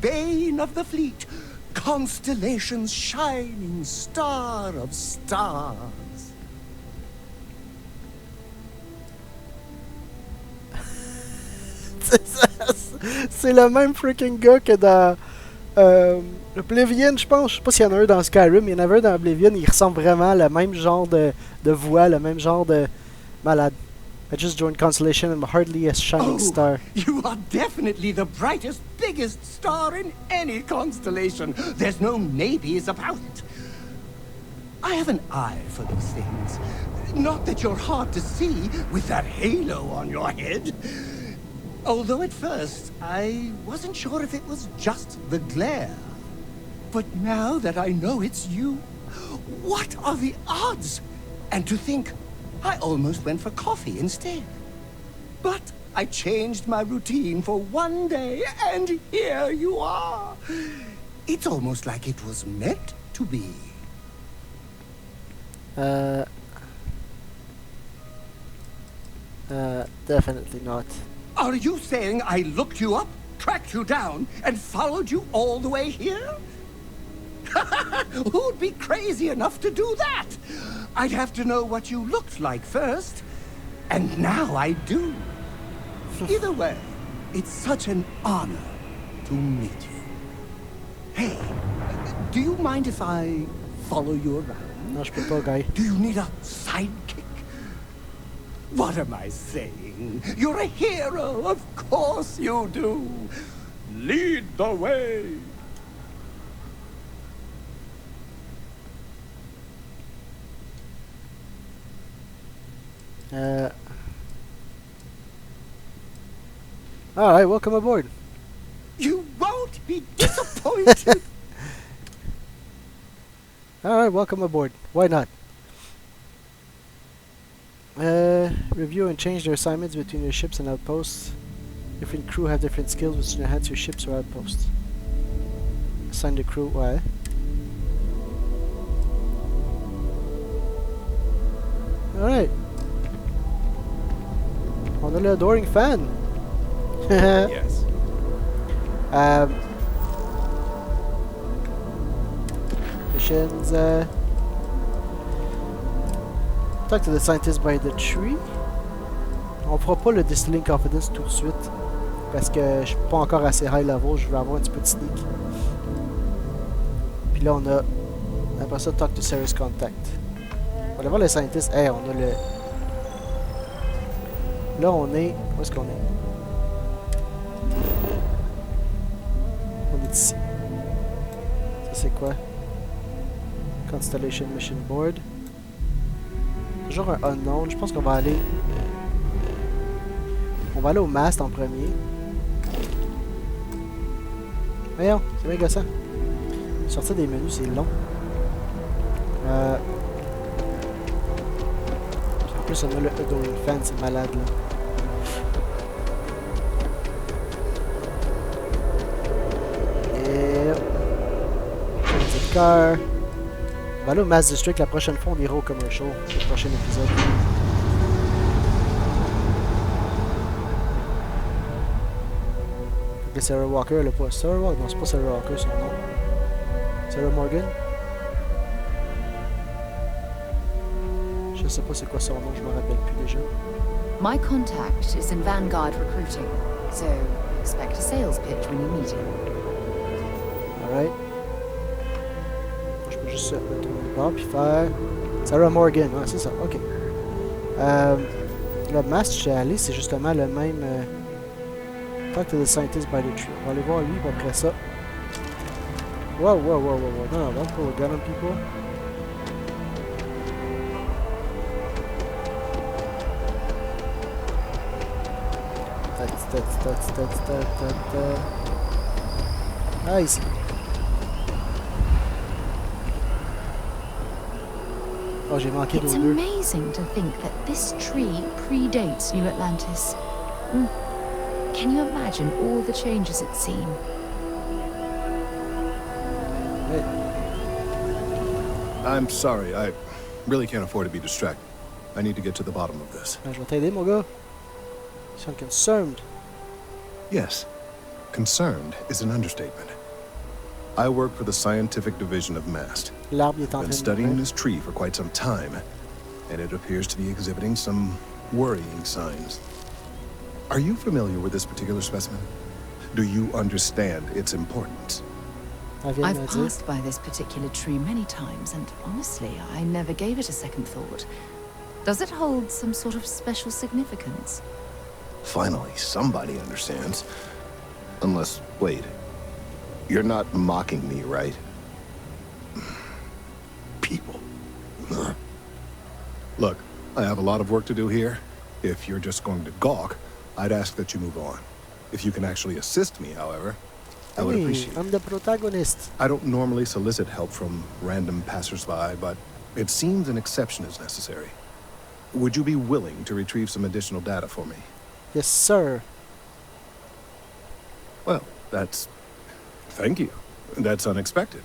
bane of the fleet, constellation's shining star of stars. C'est le même freaking gars que dans Oblivion, je pense. Je sais pas s'il y en a un dans Skyrim, mais il y en avait un dans Oblivion. Il ressemble vraiment à le même genre de voix, le même genre de malade. I just joined Constellation and I'm hardly a shining star. You are definitely the brightest, biggest star in any constellation. There's no maybes about it. I have an eye for these things. Not that you're hard to see with that halo on your head. Although at first, I wasn't sure if it was just the glare. But now that I know it's you, what are the odds? And to think, I almost went for coffee instead. But I changed my routine for one day, and here you are. It's almost like it was meant to be. Definitely not. Are you saying I looked you up, tracked you down, and followed you all the way here? Who'd be crazy enough to do that? I'd have to know what you looked like first. And now I do. Either way, it's such an honor to meet you. Hey, do you mind if I follow you around? Non, je peux pas, guy. Do you need a sidekick? What am I saying? You're a hero, of course you do. Lead the way. All right, welcome aboard. You won't be disappointed. All right, welcome aboard. Why not? Review and change their assignments between your ships and outposts. Different crew have different skills which enhance your ships or outposts. Assign the crew. Ouais. Alright. On a le Adoring Fan. Yes. Missions. Talk to the scientist by the tree. On fera pas le Distilling Confidence tout de suite. Parce que je suis pas encore assez high level. Je veux avoir un petit peu de sneak. Puis là, on a. Après ça, talk to Serious Contact. On va aller voir le scientist. Hey, on a le. Là, on est. Où est-ce qu'on est? On est ici. Ça, c'est quoi? Constellation Mission Board. Toujours un unknown. Je pense qu'on va aller. On va aller au mast en premier. Voyons, c'est bien gossant. Sortir des menus, c'est long. En plus, on a le Adoring Fan, c'est malade là. Et. Petit cœur. On va aller au Mass District. La prochaine fois, on ira au commercial. Le prochain épisode. Que Sarah Walker, elle a pas. Sarah Walker? Non, c'est pas Sarah Walker son nom. Sarah Morgan? Je sais pas c'est quoi son nom, je me rappelle plus déjà. My contact is in Vanguard recruiting, so expect a sales pitch when you meet him. Alright. Je peux juste retourner le bord puis faire. Sarah Morgan, ouais, c'est ça, ok. Le masque, je suis allé, c'est justement le même. Talk to the scientist by the tree. On va aller voir lui, puis après ça. Wow, wow, wow, wow, wow. Non, don't pull a gun on people. Ah, ici. Oh, j'ai manqué It's d'odeur. amazing to think that this tree predates New Atlantis. Can you imagine all the changes it's seen? Ouais. I'm sorry, I really can't afford to be distracted. I need to get to the bottom of this. Je vais t'aider, mon gars. You sound concerned. Yes, concerned is an understatement. I work for the scientific division of MAST. L'arbre est en train Been de studying mourir. this tree for quite some time, and it appears to be exhibiting some worrying signs. Are you familiar with this particular specimen? Do you understand its importance? I've passed by this particular tree many times, and honestly, I never gave it a second thought. Does it hold some sort of special significance? Finally, somebody understands. Unless, wait. You're not mocking me, right? People. Ugh. Look, I have a lot of work to do here. If you're just going to gawk, I'd ask that you move on. If you can actually assist me, however, I would appreciate it. I'm the protagonist. I don't normally solicit help from random passersby, but it seems an exception is necessary. Would you be willing to retrieve some additional data for me? Yes, sir. Well, that's... Thank you. That's unexpected.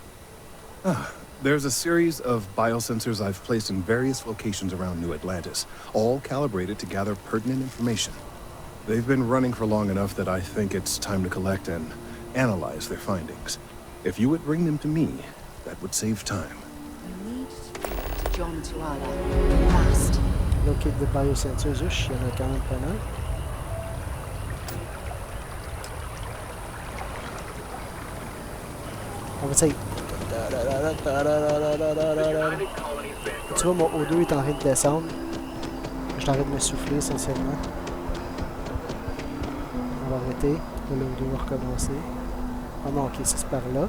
There's a series of biosensors I've placed in various locations around New Atlantis, all calibrated to gather pertinent information. They've been running for long enough that I think it's time to collect and analyze their findings. If you would bring them to me, that would save time. We need to get John Tuala fast. Locate the biosensors. Il y en a quand même pas mal. On va essayer. Tu vois, mon O2 est en train de descendre. Je suis en train de me souffler essentiellement. On va arrêter. Là, le O2 va recommencer. Ah non, ok, c'est par là.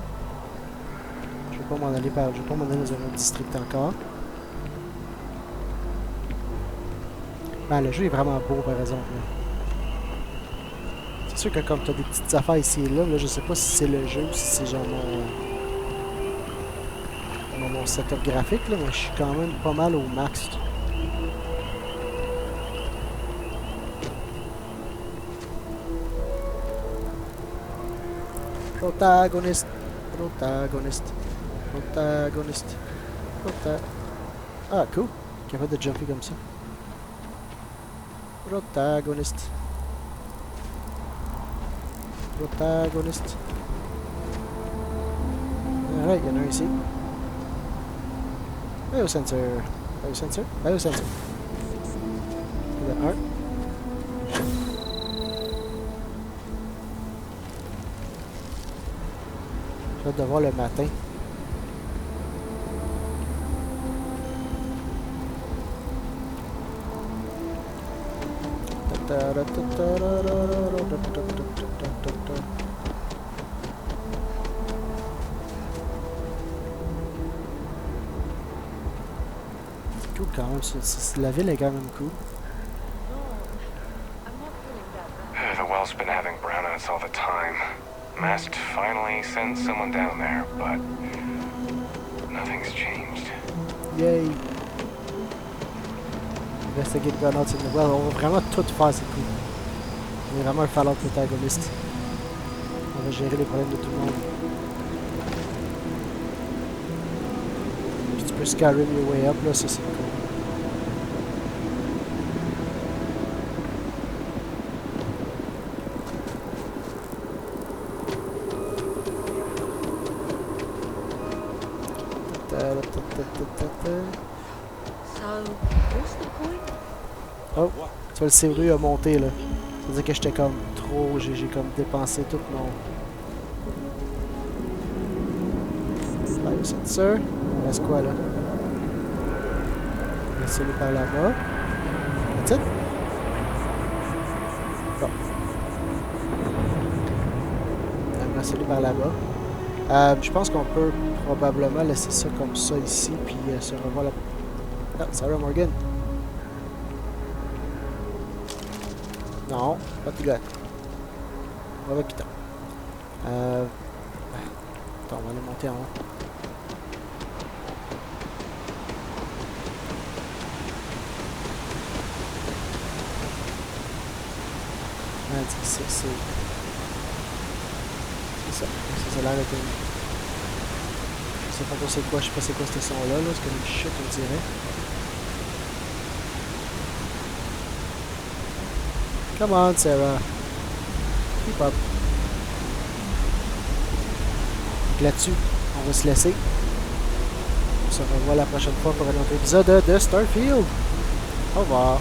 Je vais pas m'en aller par. Je vais pas m'en aller dans un autre district encore. Ben, le jeu est vraiment beau par exemple. C'est sûr que comme tu as des petites affaires ici et là, je sais pas si c'est le jeu ou si c'est genre mon setup graphique, là, mais je suis quand même pas mal au max. Protagonist, protagonist, protagonist, Ah, cool. Capable de jumper comme ça. Protagonist. Protagonist. Alright, il y en a un ici. Biosensor. Biosensor. Biosensor. Il y en a un. J'ai hâte de voir le matin. C'est cool quand même, la ville est quand même cool. The well's been having brownouts all the time. Mast finally sent someone down there, but nothing's changed. Yay! Investigate burnouts in the well. On va vraiment tout faire, c'est cool. On est vraiment un Fallout protagoniste. On va gérer les problèmes de tout le monde. Puis tu peux Skyrim your way up, là, ça c'est cool. So, what's the point? Oh, tu vois, le serrure a monté là. Ça veut dire que j'étais comme trop, j'ai comme dépensé tout mon... Biosensor. Il reste quoi là? On va celui par là-bas. That's it? Bon. On va celui par là-bas. Je pense qu'on peut probablement laisser ça comme ça ici, puis se revoir là. Ah, Sarah Morgan. Non, pas de gars. On va quitter. Attends, on va aller monter en haut. C'est ça. Ça a l'air d'être une... Ça tantôt c'est quoi? Je sais pas c'est quoi ce son-là, là. C'est comme une chute, on dirait. Come on, Sarah. Keep up. Donc là-dessus, on va se laisser. On se revoit la prochaine fois pour un autre épisode de Starfield. Au revoir.